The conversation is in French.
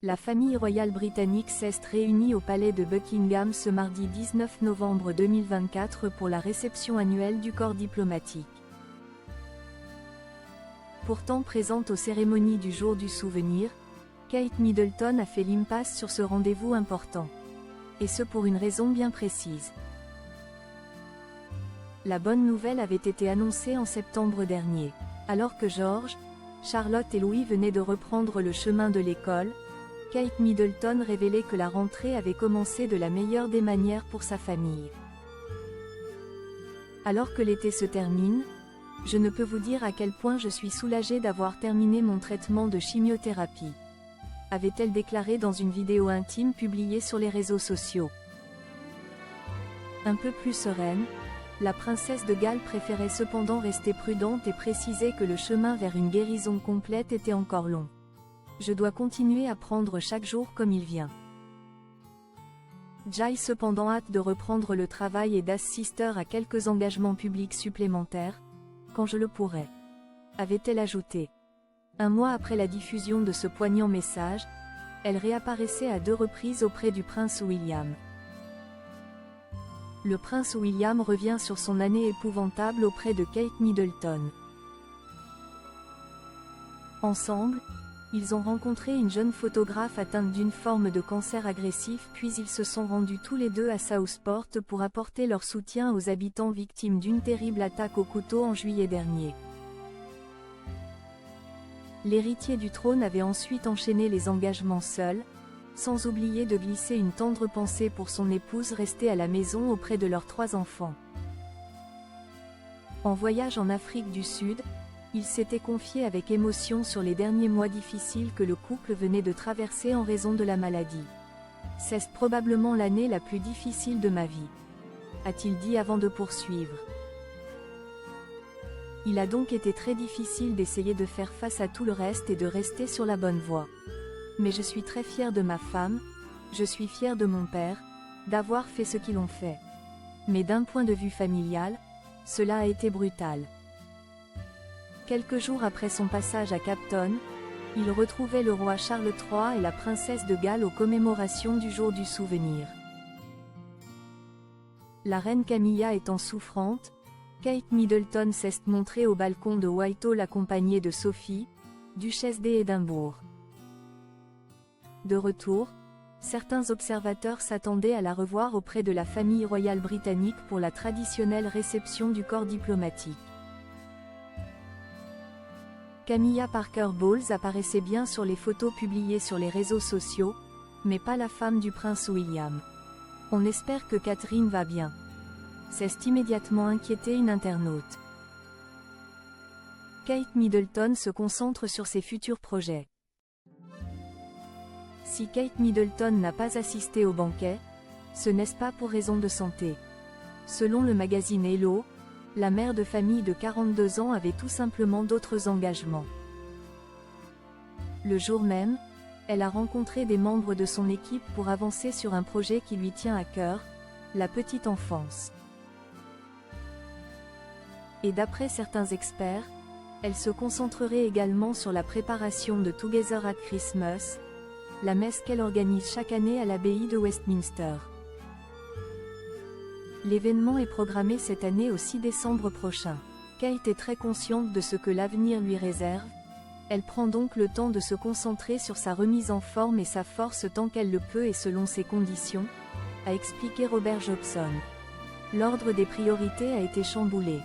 La famille royale britannique s'est réunie au palais de Buckingham ce mardi 19 novembre 2024 pour la réception annuelle du corps diplomatique. Pourtant présente aux cérémonies du jour du souvenir, Kate Middleton a fait l'impasse sur ce rendez-vous important. Et ce pour une raison bien précise. La bonne nouvelle avait été annoncée en septembre dernier. Alors que George, Charlotte et Louis venaient de reprendre le chemin de l'école, Kate Middleton révélait que la rentrée avait commencé de la meilleure des manières pour sa famille. Alors que l'été se termine, je ne peux vous dire à quel point je suis soulagée d'avoir terminé mon traitement de chimiothérapie, avait-elle déclaré dans une vidéo intime publiée sur les réseaux sociaux. Un peu plus sereine, la princesse de Galles préférait cependant rester prudente et préciser que le chemin vers une guérison complète était encore long. Je dois continuer à prendre chaque jour comme il vient. J'ai cependant hâte de reprendre le travail et d'assister à quelques engagements publics supplémentaires, quand je le pourrai, avait-elle ajouté. Un mois après la diffusion de ce poignant message, elle réapparaissait à 2 reprises auprès du prince William. Le prince William revient sur son année épouvantable auprès de Kate Middleton. Ensemble, ils ont rencontré une jeune photographe atteinte d'une forme de cancer agressif puis ils se sont rendus tous les deux à Southport pour apporter leur soutien aux habitants victimes d'une terrible attaque au couteau en juillet dernier. L'héritier du trône avait ensuite enchaîné les engagements seul, sans oublier de glisser une tendre pensée pour son épouse restée à la maison auprès de leurs 3 enfants. En voyage en Afrique du Sud, il s'était confié avec émotion sur les derniers mois difficiles que le couple venait de traverser en raison de la maladie. « C'est probablement l'année la plus difficile de ma vie », a-t-il dit avant de poursuivre. Il a donc été très difficile d'essayer de faire face à tout le reste et de rester sur la bonne voie. Mais je suis très fière de ma femme, je suis fière de mon père, d'avoir fait ce qu'ils ont fait. Mais d'un point de vue familial, cela a été brutal. Quelques jours après son passage à Capton, il retrouvait le roi Charles III et la princesse de Galles aux commémorations du jour du souvenir. La reine Camilla étant souffrante, Kate Middleton s'est montrée au balcon de Whitehall accompagnée de Sophie, duchesse d'Édimbourg. De retour, certains observateurs s'attendaient à la revoir auprès de la famille royale britannique pour la traditionnelle réception du corps diplomatique. Camilla Parker Bowles apparaissait bien sur les photos publiées sur les réseaux sociaux, mais pas la femme du prince William. On espère que Catherine va bien. C'est immédiatement inquiété une internaute. Kate Middleton se concentre sur ses futurs projets. Si Kate Middleton n'a pas assisté au banquet, ce n'est pas pour raison de santé. Selon le magazine Hello, la mère de famille de 42 ans avait tout simplement d'autres engagements. Le jour même, elle a rencontré des membres de son équipe pour avancer sur un projet qui lui tient à cœur, la petite enfance. Et d'après certains experts, elle se concentrerait également sur la préparation de Together at Christmas, la messe qu'elle organise chaque année à l'abbaye de Westminster. L'événement est programmé cette année au 6 décembre prochain. Kate est très consciente de ce que l'avenir lui réserve, elle prend donc le temps de se concentrer sur sa remise en forme et sa force tant qu'elle le peut et selon ses conditions, a expliqué Robert Jobson. L'ordre des priorités a été chamboulé.